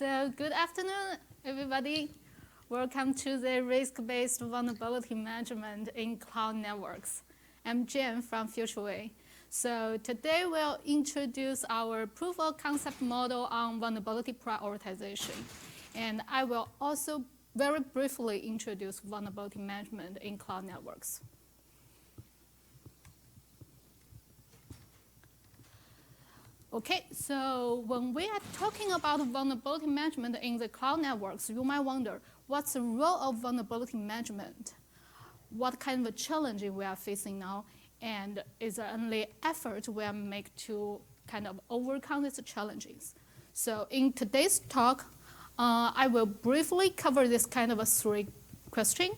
So good afternoon, everybody. Welcome to the risk-based vulnerability management in cloud networks. I'm Jen from Futurewei. So today we'll introduce our proof of concept model on vulnerability prioritization. And I will also very briefly introduce vulnerability management in cloud networks. Okay, so when we are talking about vulnerability management in the cloud networks, you might wonder, what's the role of vulnerability management? What kind of a challenge we are facing now? And is there any effort we are making to kind of overcome these challenges? So in today's talk, I will briefly cover this kind of a three question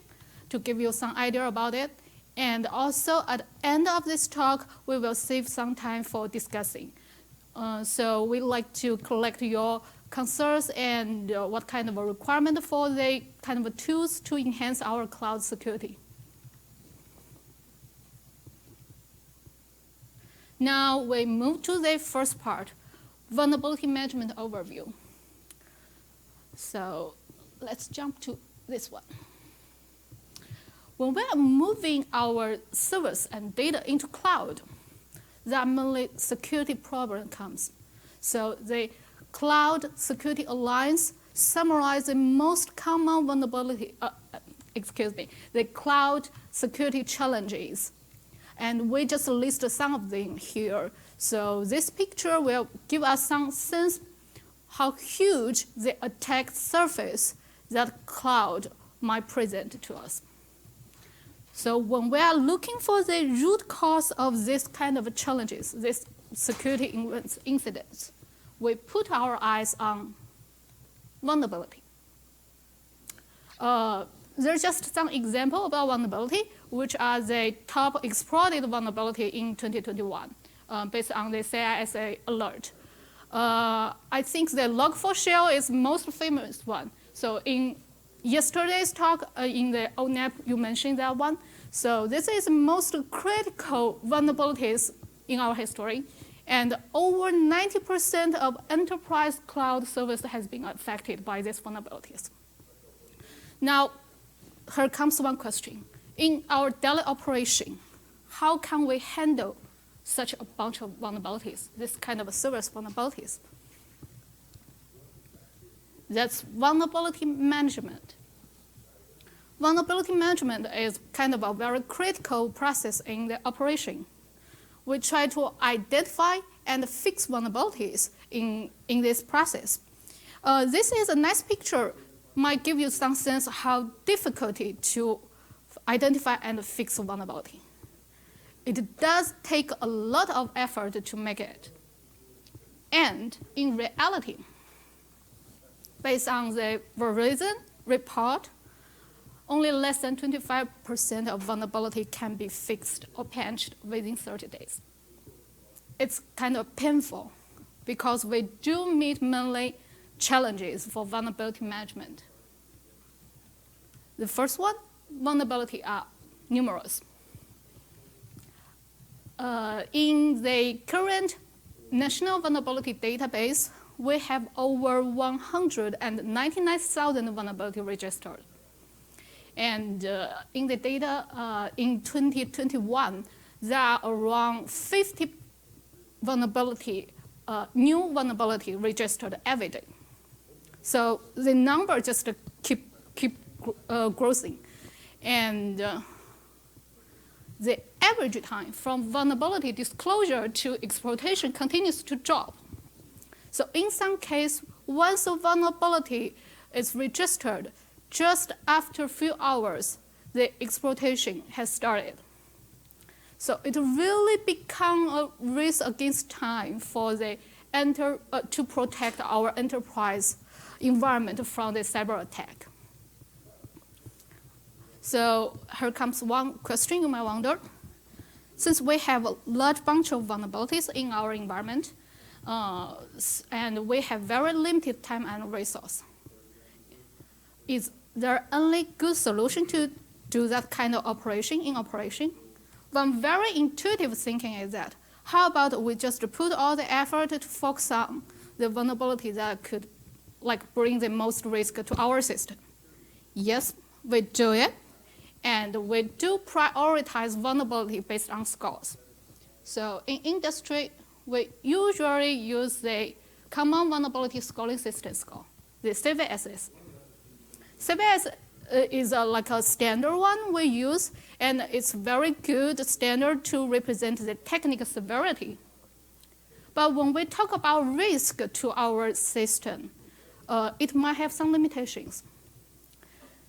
to give you some idea about it. And also at the end of this talk, we will save some time for discussing. So we'd like to collect your concerns and what kind of a requirement for the kind of tools to enhance our cloud security. Now we move to the first part, vulnerability management overview. So let's jump to this one. When we are moving our servers and data into cloud, that mainly security problem comes. So the Cloud Security Alliance summarized the most common vulnerability, the cloud security challenges. And we just listed some of them here. So this picture will give us some sense how huge the attack surface that cloud might present to us. So when we are looking for the root cause of this kind of challenges, this security incidents, we put our eyes on vulnerability. There's just some example about vulnerability, which are the top exploited vulnerability in 2021, based on the CISA alert. I think the Log4Shell is most famous one. So in yesterday's talk in the ONAP, you mentioned that one. So this is the most critical vulnerabilities in our history. And over 90% of enterprise cloud service has been affected by these vulnerabilities. Now, here comes one question. In our daily operation, how can we handle such a bunch of vulnerabilities, this kind of service vulnerabilities? That's vulnerability management. Vulnerability management is kind of a very critical process in the operation. We try to identify and fix vulnerabilities in this process. This is a nice picture, might give you some sense of how difficult it is to identify and fix vulnerability. It does take a lot of effort to make it. And in reality, based on the Verizon report, only less than 25% of vulnerability can be fixed or patched within 30 days. It's kind of painful because we do meet mainly challenges for vulnerability management. The first one, vulnerability are numerous. In the current National Vulnerability Database, we have over 199,000 vulnerability registered. And in the data in 2021, there are around 50 new vulnerability registered every day. So the number just keep growing. And the average time from vulnerability disclosure to exploitation continues to drop. So in some cases, once a vulnerability is registered, just after a few hours, the exploitation has started. So it really becomes a race against time for the to protect our enterprise environment from the cyber attack. So here comes one question you might wonder. Since we have a large bunch of vulnerabilities in our environment, and we have very limited time and resource, is there any good solution to do that kind of operation in operation? One very intuitive thinking is that, how about we just put all the effort to focus on the vulnerability that could like bring the most risk to our system? Yes, we do it, and we do prioritize vulnerability based on scores. So in industry, we usually use the Common Vulnerability Scoring System score, the CVSS. CVS is like a standard one we use, and it's very good standard to represent the technical severity. But when we talk about risk to our system, it might have some limitations.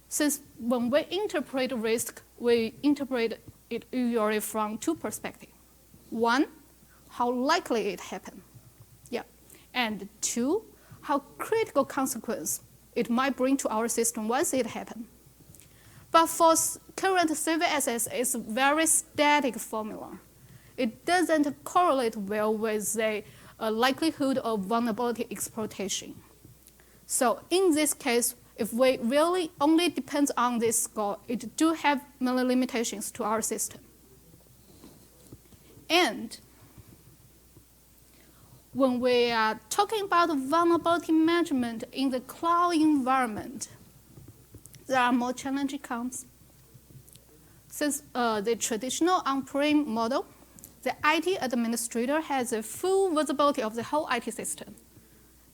Since when we interpret risk, we interpret it usually from two perspectives. One, how likely it happened. Yeah. And two, how critical consequence it might bring to our system once it happened. But for current CVSS, it's a very static formula. It doesn't correlate well with the likelihood of vulnerability exploitation. So in this case, if we really only depend on this score, it do have many limitations to our system. And when we are talking about vulnerability management in the cloud environment, there are more challenging comes. Since the traditional on-prem model, the IT administrator has a full visibility of the whole IT system.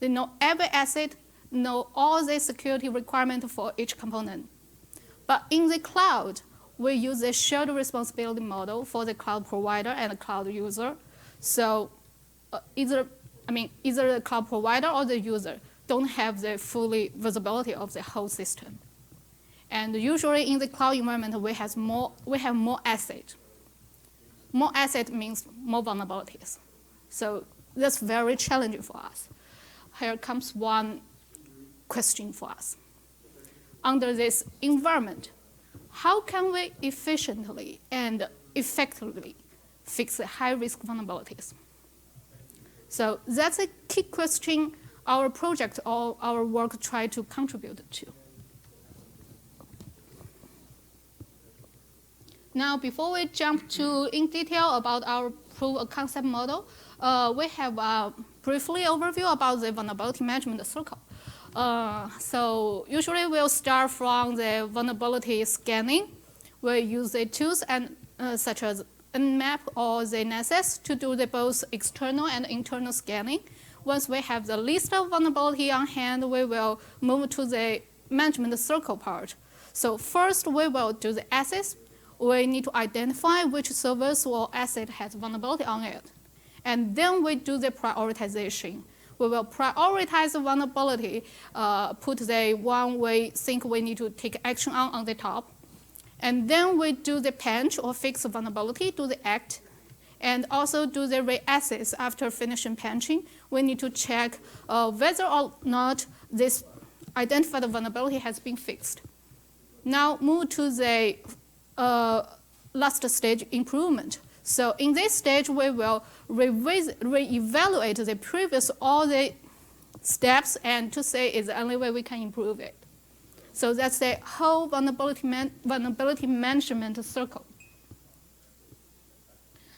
They know every asset, know all the security requirements for each component. But in the cloud, we use a shared responsibility model for the cloud provider and the cloud user. So either the cloud provider or the user don't have the fully visibility of the whole system. And usually in the cloud environment, we have more assets. More asset means more vulnerabilities. So that's very challenging for us. Here comes one question for us. Under this environment, how can we efficiently and effectively fix the high-risk vulnerabilities? So that's a key question our project or our work try to contribute to. Now, before we jump in detail about our proof of concept model, we have a briefly overview about the vulnerability management circle. So usually we'll start from the vulnerability scanning. We use the tools such as Nmap or the Nessus to do the both external and internal scanning. Once we have the list of vulnerability on hand, we will move to the management circle part. So first we will do the access. We need to identify which service or asset has vulnerability on it. And then we do the prioritization. We will prioritize the vulnerability, put the one we think we need to take action on the top. And then we do the patch or fix the vulnerability, do the act, and also do the reassess after finishing patching. We need to check whether or not this identified vulnerability has been fixed. Now move to the last stage, improvement. So in this stage, we will re-evaluate the previous all the steps and to say is the only way we can improve it. So that's the whole vulnerability management circle.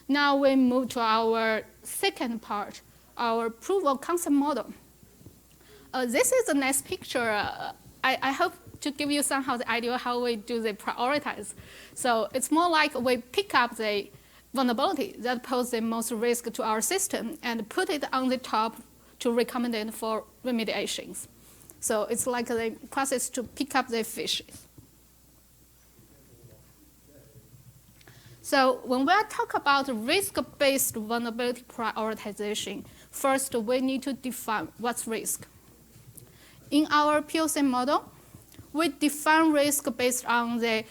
Now we move to our second part, our proof of concept model. This is a nice picture. I hope to give you somehow the idea how we do the prioritize. So it's more like we pick up the vulnerability that pose the most risk to our system and put it on the top to recommend it for remediations. So it's like the process to pick up the fishes. So when we talk about risk-based vulnerability prioritization, first we need to define what's risk. In our POC model, we define risk based on the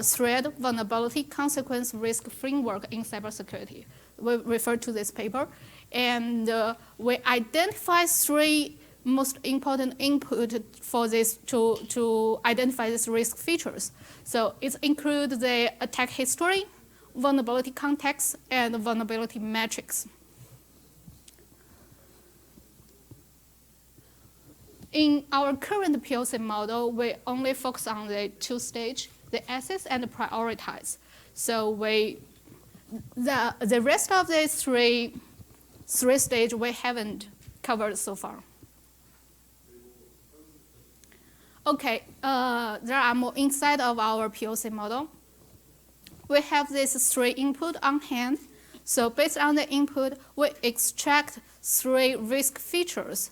threat vulnerability consequence risk framework in cybersecurity. We refer to this paper. And we identify three most important input for this to identify these risk features. So it includes the attack history, vulnerability context, and vulnerability metrics. In our current POC model, we only focus on the two stage, the assess and the prioritize. So the rest of the three stage we haven't covered so far. Okay, there are more inside of our POC model. We have these 3 input on hand. So based on the input, we extract 3 risk features,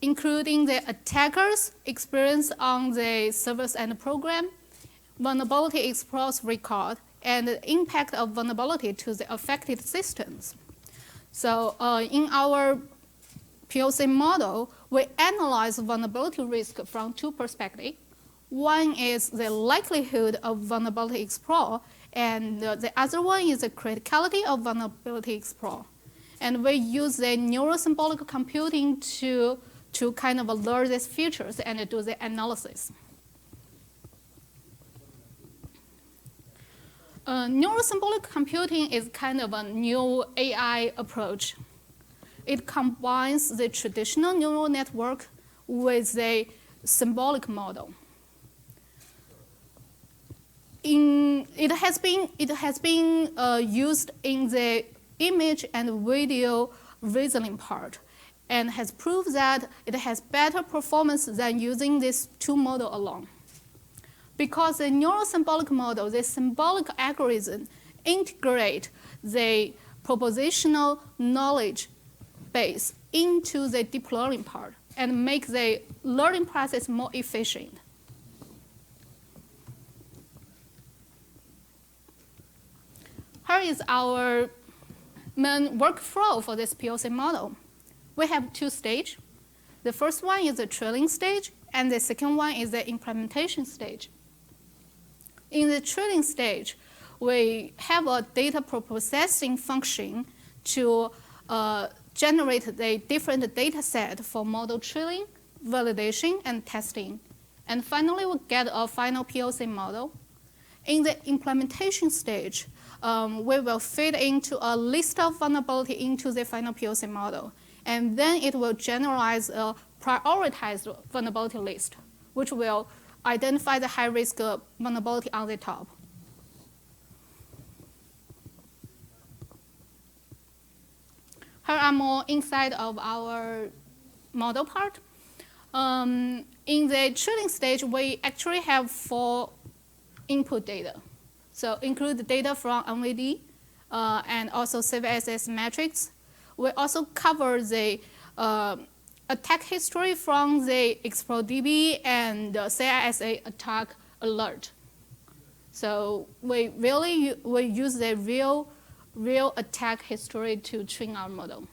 including the attacker's experience on the service and program, vulnerability explores record, and the impact of vulnerability to the affected systems. So in our POC model, we analyze vulnerability risk from 2 perspectives. One is the likelihood of vulnerability exploit, and the other one is the criticality of vulnerability exploit. And we use the neuro-symbolic computing to kind of learn these features and do the analysis. Neuro-symbolic computing is kind of a new AI approach. It combines the traditional neural network with a symbolic model. It has been used in the image and video reasoning part, and has proved that it has better performance than using these 2 models alone. Because the neuro-symbolic model, the symbolic algorithm, integrate the propositional knowledge base into the deep learning part and make the learning process more efficient. Here is our main workflow for this POC model. We have 2 stages. The first one is the training stage, and the second one is the implementation stage. In the training stage, we have a data processing function to generate the different data set for model training, validation, and testing. And finally, we get a final POC model. In the implementation stage, we will feed into a list of vulnerability into the final POC model. And then it will generalize a prioritized vulnerability list, which will identify the high-risk vulnerability on the top. Here are more inside of our model part. In the training stage, we actually have 4 input data. So include the data from MVD and also CVSS metrics. We also cover the attack history from the ExploreDB and CISA attack alert. So we use the real attack history to train our model.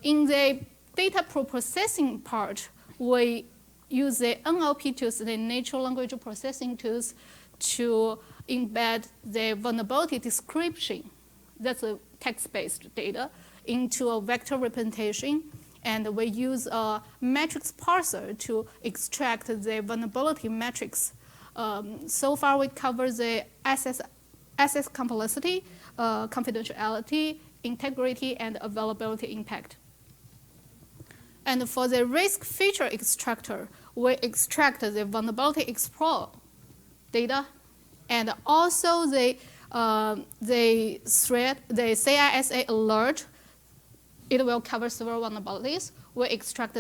In the data processing part, we use the NLP tools, the natural language processing tools, to embed the vulnerability description, that's a text-based data, into a vector representation. And we use a matrix parser to extract the vulnerability metrics. So far, we cover the access complexity, confidentiality, integrity, and availability impact. And for the risk feature extractor, we extract the vulnerability exploit data, and also the threat, the CISA alert. It will cover several vulnerabilities. We extract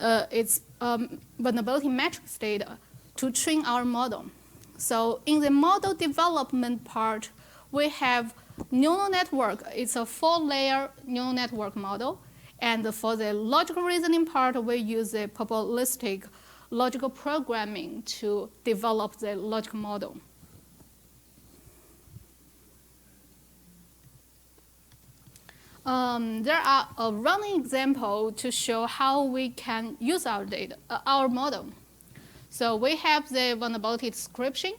its vulnerability metrics data to train our model. So in the model development part, we have neural network. It's a 4-layer neural network model. And for the logical reasoning part, we use the probabilistic logical programming to develop the logical model. There are a running example to show how we can use our data, our model. So we have the vulnerability description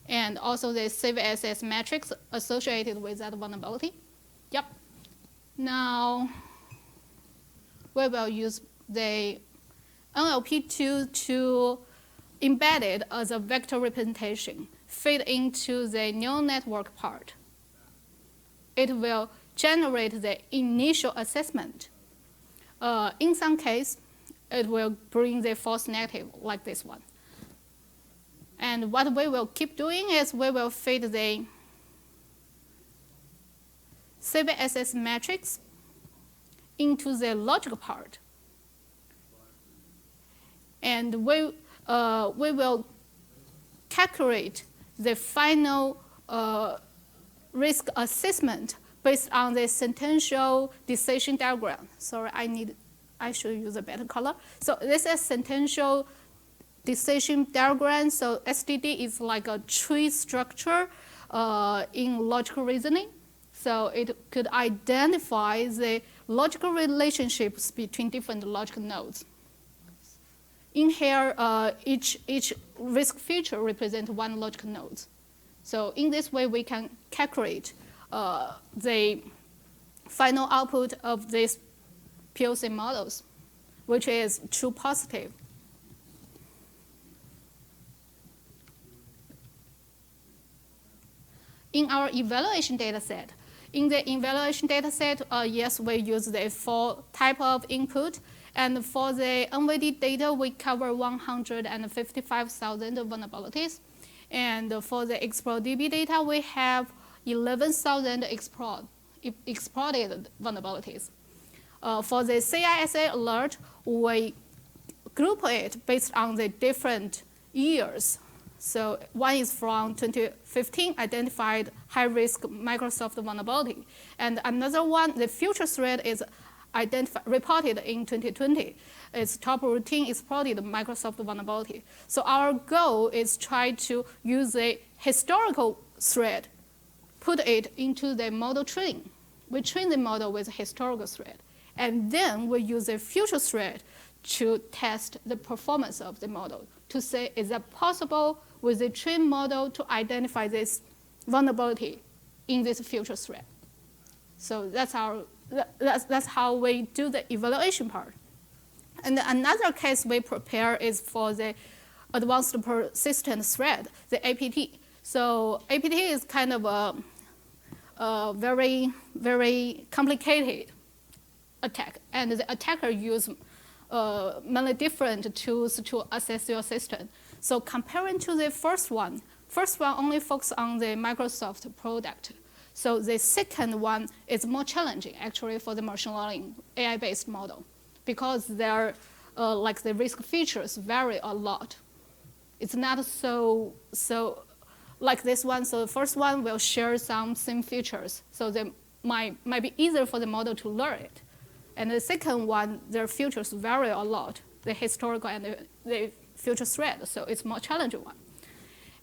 and also the CVSS metrics associated with that vulnerability. Yep. Now we will use the NLP tool to embed it as a vector representation, feed into the neural network part. It will generate the initial assessment. In some case, it will bring the false negative like this one. And what we will keep doing is we will feed the CVSS matrix into the logical part. and we will calculate the final risk assessment based on the sentential decision diagram. Sorry, I should use a better color. So this is sentential decision diagram. So SDD is like a tree structure in logical reasoning. So it could identify the logical relationships between different logical nodes. In here, each risk feature represents one logical node. So in this way, we can calculate the final output of these POC models, which is true positive. In our evaluation data set, yes, we use the 4 type of input. And for the NVD data, we cover 155,000 vulnerabilities. And for the ExploitDB data, we have 11,000 exploited vulnerabilities. For the CISA alert, we group it based on the different years. So one is from 2015, identified high-risk Microsoft vulnerability. And another one, the future threat, is reported in 2020. It's top routine exploited Microsoft vulnerability. So our goal is try to use the historical threat, put it into the model training. We train the model with historical threat. And then we use the future threat to test the performance of the model, to say, is that possible with the trained model to identify this vulnerability in this future threat? So that's how we do the evaluation part. And another case we prepare is for the advanced persistent threat, the APT. So APT is kind of a very, very complicated attack. And the attacker uses many different tools to assess your system. So comparing to the first one only focuses on the Microsoft product. So the second one is more challenging, actually, for the machine learning AI-based model, because their like the risk features vary a lot. It's not so like this one. So the first one will share some same features, so they might be easier for the model to learn it. And the second one, their features vary a lot, the historical and the future threat. So it's more challenging one.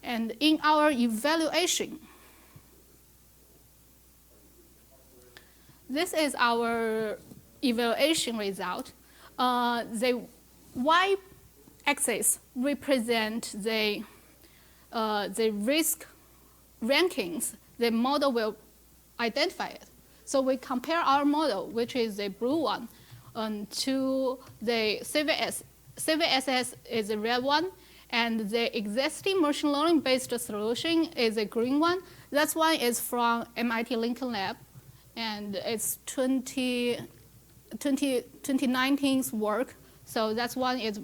And in our evaluation, this is our evaluation result. The y-axis represents the risk rankings the model will identify it. So we compare our model, which is the blue one, to the CVS. CVSS is the red one, and the existing machine learning-based solution is the green one. That one is from MIT Lincoln Lab, and it's 2019's work. So that one is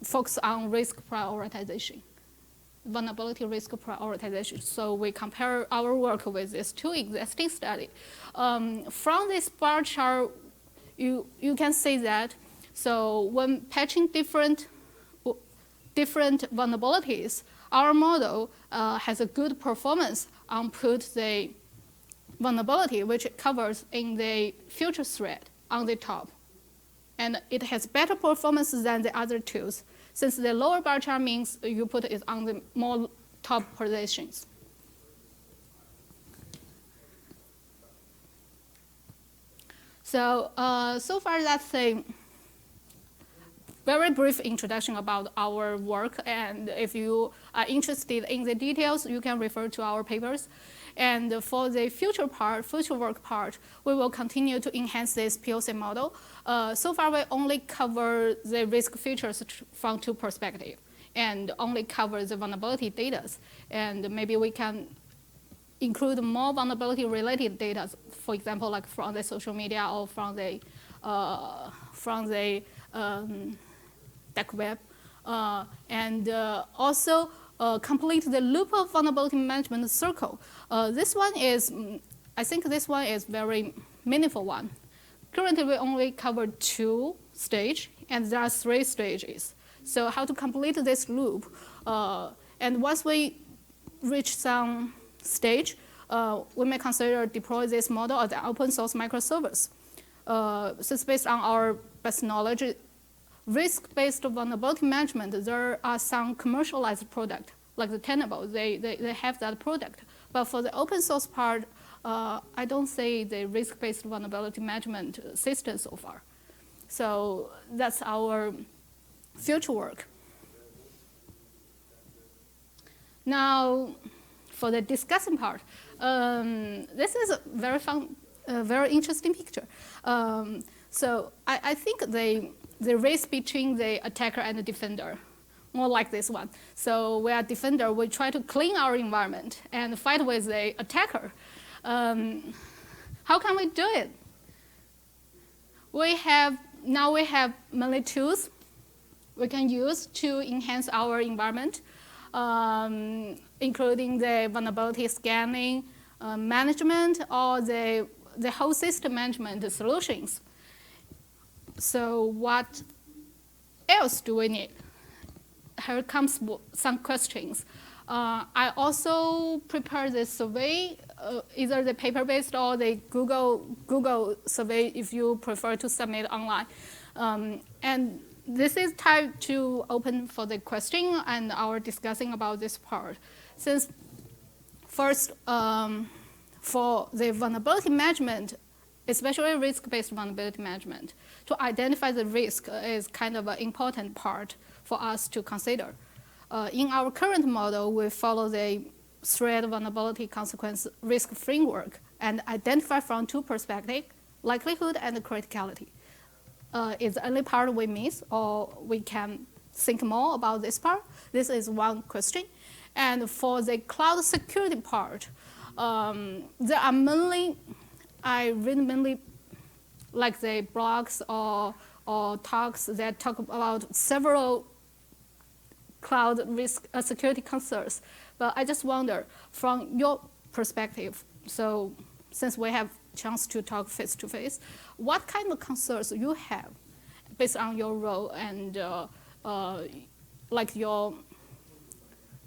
focused on risk prioritization, vulnerability risk prioritization. So we compare our work with these two existing studies. From this bar chart, you can see that, so when patching different vulnerabilities, our model has a good performance on put the vulnerability, which it covers in the future threat on the top. And it has better performance than the other tools, since the lower bar chart means you put it on the more top positions. So, so far that's a very brief introduction about our work. And if you are interested in the details, you can refer to our papers. And for the future work part, we will continue to enhance this POC model. So far, we only cover the risk features from two perspectives and only cover the vulnerability data. And maybe we can include more vulnerability-related data, for example, like from the social media or from the dark web. And also, complete the loop of vulnerability management circle. This one is, I think this one is very meaningful one. Currently, we only cover 2 stages, and there are 3 stages. So how to complete this loop. And once we reach some stage, we may consider deploy this model as an open source microservice. Since based on our best knowledge, risk-based vulnerability management, there are some commercialized product, like the Tenable, they have that product. But for the open source part, I don't see the risk-based vulnerability management system so far. So that's our future work. Now, for the discussion part, this is a very fun, very interesting picture. So I think the race between the attacker and the defender, more like this one. So we are defender, we try to clean our environment and fight with the attacker. How can we do it? Now we have many tools we can use to enhance our environment, including the vulnerability scanning, management, or the whole system management solutions. So what else do we need? Here comes some questions. I also prepared the survey, either the paper-based or the Google survey if you prefer to submit online. And this is time to open for the question and our discussing about this part. Since first, for the vulnerability management, especially risk-based vulnerability management, to identify the risk is kind of an important part for us to consider. In our current model, we follow the threat vulnerability consequence risk framework and identify from two perspectives, likelihood and criticality. Is the only part we miss, or we can think more about this part? This is one question. And for the cloud security part, there are mainly, I read mainly like the blogs or talks that talk about several cloud risk security concerns. But I just wonder, from your perspective, so since we have chance to talk face to face, what kind of concerns you have based on your role and like your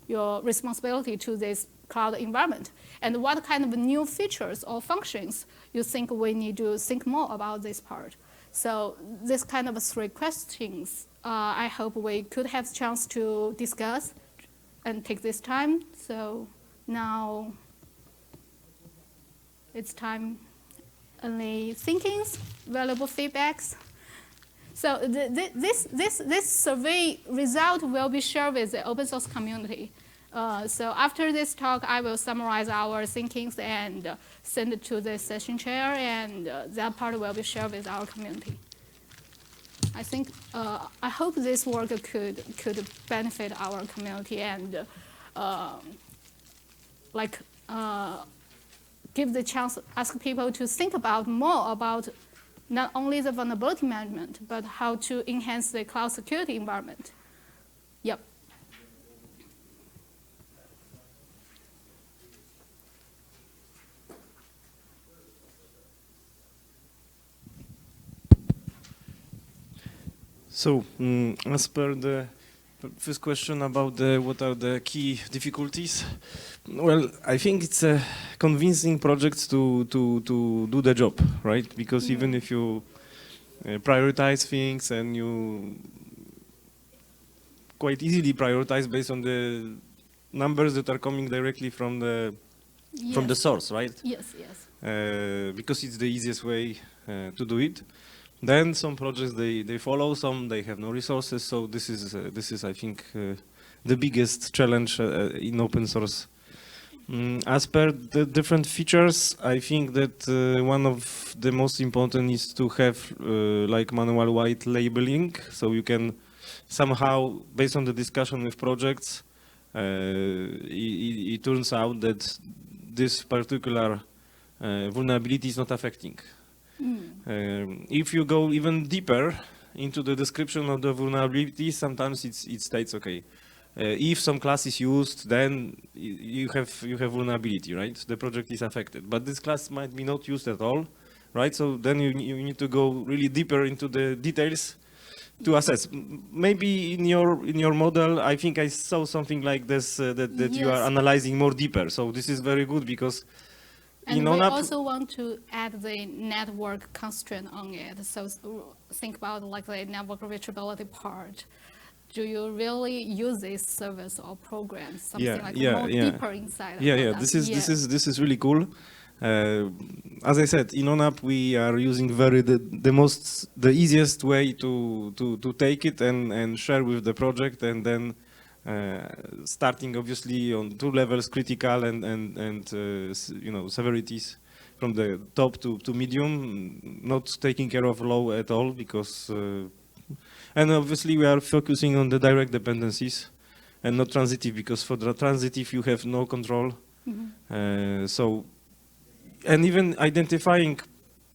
responsibility to this cloud environment, and what kind of new features or functions you think we need to think more about this part? So this kind of three questions, I hope we could have a chance to discuss and take this time. So now it's time. Any thinkings, valuable feedbacks? So this survey result will be shared with the open source community. So after this talk, I will summarize our thinkings and send it to the session chair, and that part will be shared with our community. I think, I hope this work could benefit our community and give the chance, ask people to think about more about not only the vulnerability management, but how to enhance the cloud security environment. Yep. So, as per the first question about what are the key difficulties, well, I think it's a convincing project to do the job, right? Because even if you prioritize things and you quite easily prioritize based on the numbers that are coming directly from the source, right? Yes, yes. Because it's the easiest way to do it. Then some projects they follow, some they have no resources. So this is I think the biggest challenge in open source. As per the different features, I think that one of the most important is to have like manual white labeling, so you can somehow, based on the discussion with projects, it turns out that this particular vulnerability is not affecting. If you go even deeper into the description of the vulnerability, sometimes it states, okay, if some class is used, then you have vulnerability, right? The project is affected, but this class might be not used at all, right? So then you need to go really deeper into the details to assess. Maybe in your model, I think I saw something like this that Yes. you are analyzing more deeper. So this is very good because And in we ONAP, also want to add the network constraint on it. So think about like the network reachability part. Do you really use this service or program? Something more deeper inside. Yeah. That. This is really cool. As I said, in ONAP we are using the easiest way to take it and share with the project, and then starting obviously on 2 levels, critical and you know, severities from the top to medium, not taking care of low at all, because and obviously we are focusing on the direct dependencies and not transitive, because for the transitive you have no control. So, and even identifying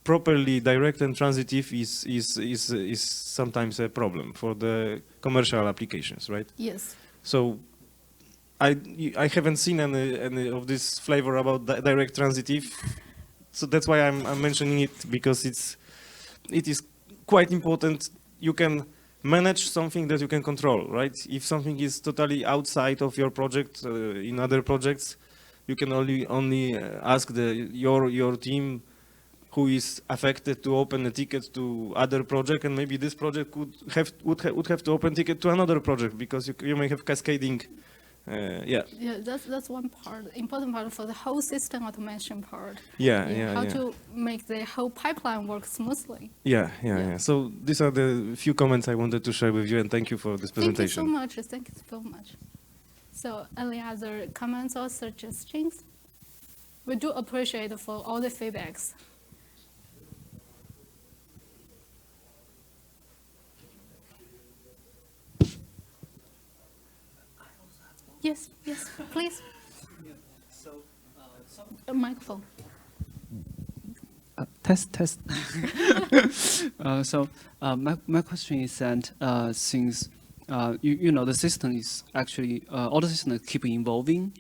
properly direct and transitive is sometimes a problem for the commercial applications, right? Yes. So I haven't seen any of this flavor about direct transitive, so that's why I'm mentioning it, because it is quite important. You can manage something that you can control, right? If something is totally outside of your project, in other projects, you can only ask your team who is affected to open a ticket to other project, and maybe this project would have to open ticket to another project, because you may have cascading. Yeah, that's one part, important part for the whole system automation part. How to make the whole pipeline work smoothly. Yeah. So these are the few comments I wanted to share with you, and thank you for this presentation. Thank you so much. So any other comments or suggestions? We do appreciate for all the feedbacks. Yes, please. A microphone. Test. My question is that since you know the system is actually all the systems keep evolving.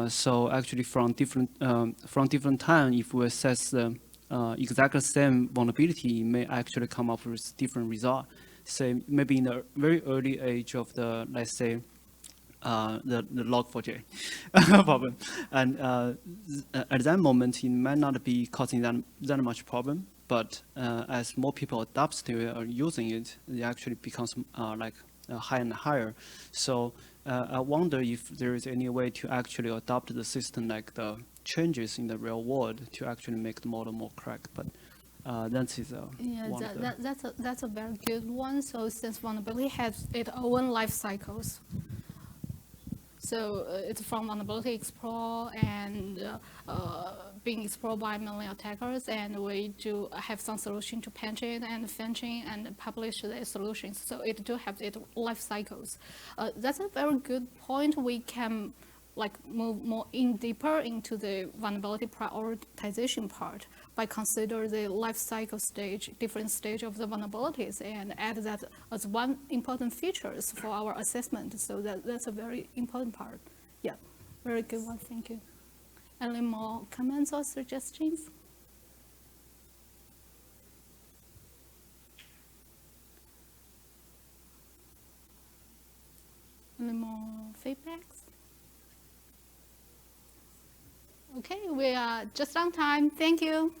So actually from different time, if we assess the exact same vulnerability, it may actually come up with different result. Say maybe in the very early age of the, let's say, the log4j problem, and at that moment it might not be causing that much problem, but as more people adopt to it or using it, it actually becomes higher and higher. So I wonder if there is any way to actually adopt the system, like the changes in the real world, to actually make the model more correct. But that is that's a very good one. So since vulnerability has its own life cycles, so it's from vulnerability explore and being explored by mainly attackers, and we do have some solution to patch it and fetching and publish the solutions. So it do have its life cycles. That's a very good point. We can move more deeper into the vulnerability prioritization part by consider the life cycle stage, different stage of the vulnerabilities, and add that as one important features for our assessment. So that's a very important part. Yeah, very good one. Thank you. Any more comments or suggestions? Any more feedbacks? Okay, we are just on time. Thank you.